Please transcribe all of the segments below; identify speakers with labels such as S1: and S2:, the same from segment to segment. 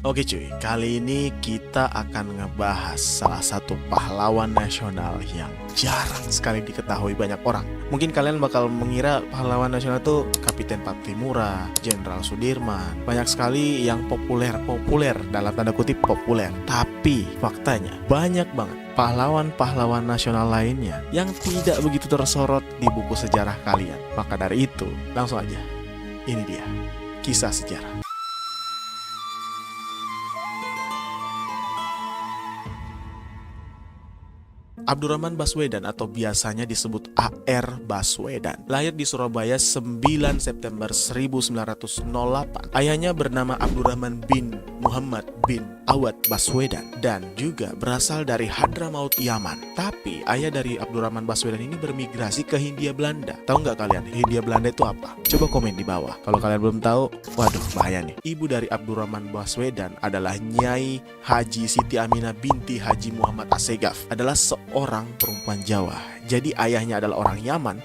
S1: Oke cuy, kali ini kita akan ngebahas salah satu pahlawan nasional yang jarang sekali diketahui banyak orang. Mungkin kalian bakal mengira pahlawan nasional itu Kapiten Patimura, Jenderal Sudirman. Banyak sekali yang populer dalam tanda kutip populer. Tapi faktanya banyak banget pahlawan-pahlawan nasional lainnya yang tidak begitu tersorot di buku sejarah kalian. Maka dari itu, langsung aja. Ini dia, kisah sejarah. Abdurrahman Baswedan atau biasanya disebut A.R. Baswedan lahir di Surabaya 9 September 1908. Ayahnya bernama Abdurrahman bin Muhammad bin Awad Baswedan dan juga berasal dari Hadramaut, Yaman. Tapi ayah dari Abdurrahman Baswedan ini bermigrasi ke Hindia Belanda. Tahu nggak kalian Hindia Belanda itu apa? Coba komen di bawah. Kalau kalian belum tahu, waduh bahaya nih. Ibu dari Abdurrahman Baswedan adalah Nyai Haji Siti Aminah binti Haji Muhammad Assegaf. Adalah seorang perempuan Jawa. Jadi ayahnya adalah orang Yaman,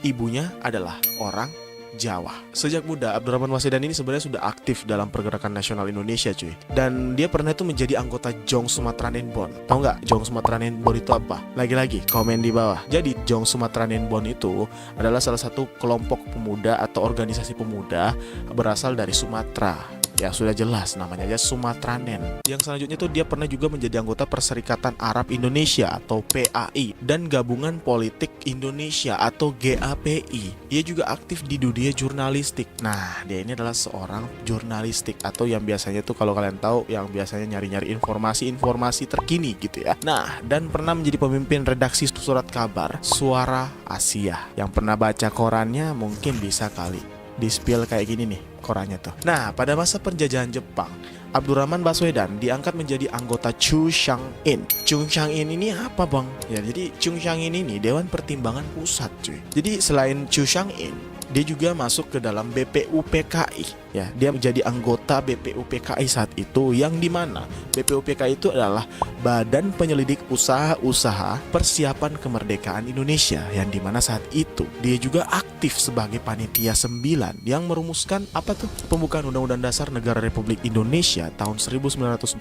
S1: ibunya adalah orang Jawa. Sejak muda Abdurrahman Baswedan ini sebenarnya sudah aktif dalam pergerakan nasional Indonesia cuy. Dan dia pernah itu menjadi anggota Jong Sumatranenbon. Tahu nggak Jong Sumatranenbon itu apa? Lagi-lagi komen di bawah. Jadi Jong Sumatranenbon itu adalah salah satu kelompok pemuda atau organisasi pemuda berasal dari Sumatera. Ya sudah jelas namanya aja Sumatranen. Yang selanjutnya tuh dia pernah juga menjadi anggota Perserikatan Arab Indonesia atau PAI dan Gabungan Politik Indonesia atau GAPI. Dia juga aktif di dunia jurnalistik. Nah, dia ini adalah seorang jurnalistik atau yang biasanya tuh kalau kalian tahu yang biasanya nyari-nyari informasi terkini gitu ya. Nah, dan pernah menjadi pemimpin redaksi surat kabar Suara Asia. Yang pernah baca korannya mungkin bisa kali di-spill kayak gini nih korannya tuh. Nah, pada masa penjajahan Jepang, Abdurrahman Baswedan diangkat menjadi anggota Chu Shang-in. Chu Shang-in ini apa bang? Ya, jadi Chu Shang-in ini Dewan Pertimbangan Pusat cuy. Jadi selain Chu Shang-in, dia juga masuk ke dalam BPUPKI. Ya, dia menjadi anggota BPUPKI saat itu, yang dimana BPUPKI itu adalah Badan Penyelidik Usaha-Usaha Persiapan Kemerdekaan Indonesia, yang dimana saat itu dia juga aktif sebagai panitia 9 yang merumuskan apa tuh pembukaan Undang-Undang Dasar Negara Republik Indonesia tahun 1945.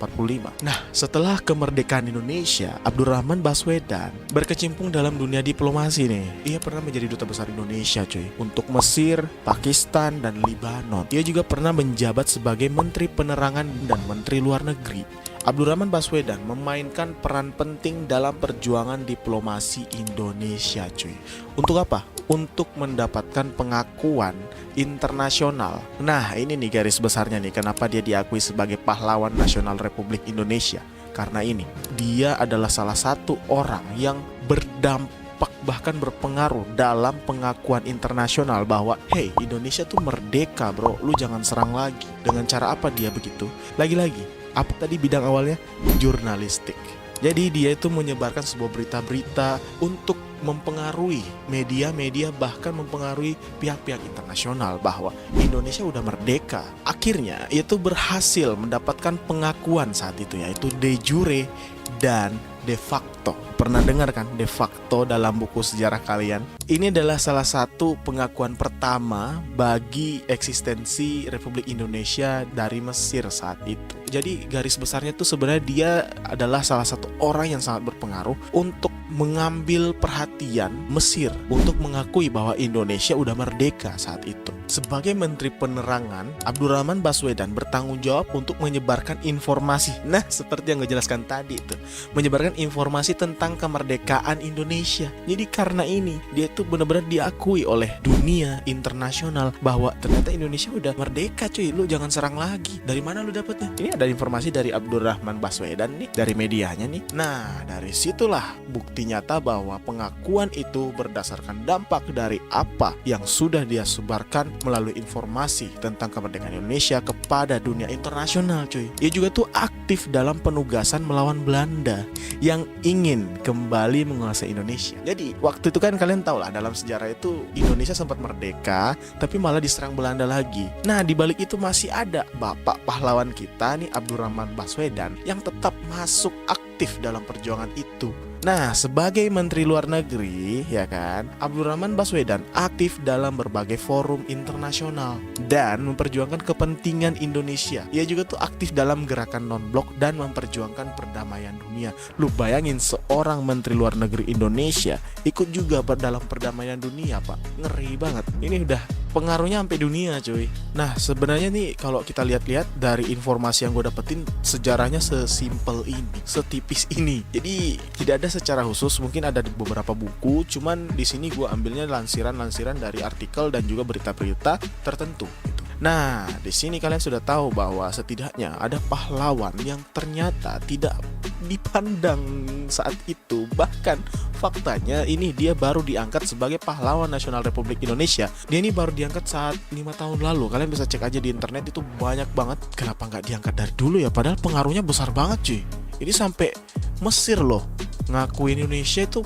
S1: Nah, setelah kemerdekaan Indonesia, Abdurrahman Baswedan berkecimpung dalam dunia diplomasi nih. Ia pernah menjadi duta besar Indonesia cuy untuk Mesir, Pakistan, dan Libanon. Ia juga pernah menjabat sebagai Menteri Penerangan dan Menteri Luar Negeri. Abdurrahman Baswedan memainkan peran penting dalam perjuangan diplomasi Indonesia cuy. Untuk apa? Untuk mendapatkan pengakuan internasional. Nah, ini nih garis besarnya nih kenapa dia diakui sebagai pahlawan nasional Republik Indonesia. Karena ini, dia adalah salah satu orang yang berdampak bahkan berpengaruh dalam pengakuan internasional bahwa hey, Indonesia tuh merdeka bro, lu jangan serang lagi. Dengan cara apa dia begitu? Lagi-lagi, apa tadi bidang awalnya? Jurnalistik. Jadi dia itu menyebarkan sebuah berita-berita untuk mempengaruhi media-media, bahkan mempengaruhi pihak-pihak internasional bahwa Indonesia udah merdeka. Akhirnya itu berhasil mendapatkan pengakuan saat itu, yaitu de jure dan de facto. Pernah dengar kan de facto dalam buku sejarah kalian? Ini adalah salah satu pengakuan pertama bagi eksistensi Republik Indonesia dari Mesir saat itu. Jadi garis besarnya tuh sebenarnya dia adalah salah satu orang yang sangat berpengaruh untuk mengambil perhatian Mesir untuk mengakui bahwa Indonesia udah merdeka saat itu. Sebagai Menteri Penerangan, Abdurrahman Baswedan bertanggung jawab untuk menyebarkan informasi. Nah, seperti yang gue jelaskan tadi itu, menyebarkan informasi tentang kemerdekaan Indonesia. Jadi karena ini, dia tuh benar-benar diakui oleh dunia internasional bahwa ternyata Indonesia udah merdeka cuy, lu jangan serang lagi. Dari mana lu dapetnya? Ini ada informasi dari Abdurrahman Baswedan nih, dari medianya nih. Nah, dari situlah bukti nyata bahwa pengakuan itu berdasarkan dampak dari apa yang sudah dia sebarkan melalui informasi tentang kemerdekaan Indonesia kepada dunia internasional cuy. Ia juga tuh aktif dalam penugasan melawan Belanda yang ingin kembali menguasai Indonesia. Jadi waktu itu kan kalian tahu lah dalam sejarah itu Indonesia sempat merdeka tapi malah diserang Belanda lagi. Nah, di balik itu masih ada bapak pahlawan kita nih Abdurrahman Baswedan yang tetap masuk aktif dalam perjuangan itu. Nah, sebagai Menteri Luar Negeri, ya kan, Abdurrahman Baswedan aktif dalam berbagai forum internasional dan memperjuangkan kepentingan Indonesia. Ia juga tuh aktif dalam gerakan non-blok dan memperjuangkan perdamaian dunia. Lu bayangin seorang Menteri Luar Negeri Indonesia ikut juga dalam perdamaian dunia, Pak. Ngeri banget. Ini udah pengaruhnya sampai dunia, cuy. Nah, sebenarnya nih kalau kita lihat-lihat dari informasi yang gue dapetin, sejarahnya sesimpel ini, setipis ini. Jadi tidak ada secara khusus, mungkin ada di beberapa buku, cuman di sini gue ambilnya lansiran-lansiran dari artikel dan juga berita-berita tertentu gitu. Nah, di sini kalian sudah tahu bahwa setidaknya ada pahlawan yang ternyata tidak dipandang saat itu. Bahkan faktanya ini dia baru diangkat sebagai pahlawan nasional Republik Indonesia. Dia ini baru diangkat saat 5 tahun lalu. Kalian bisa cek aja di internet, itu banyak banget. Kenapa nggak diangkat dari dulu ya? Padahal pengaruhnya besar banget, cuy. Ini sampai Mesir loh ngakuin Indonesia itu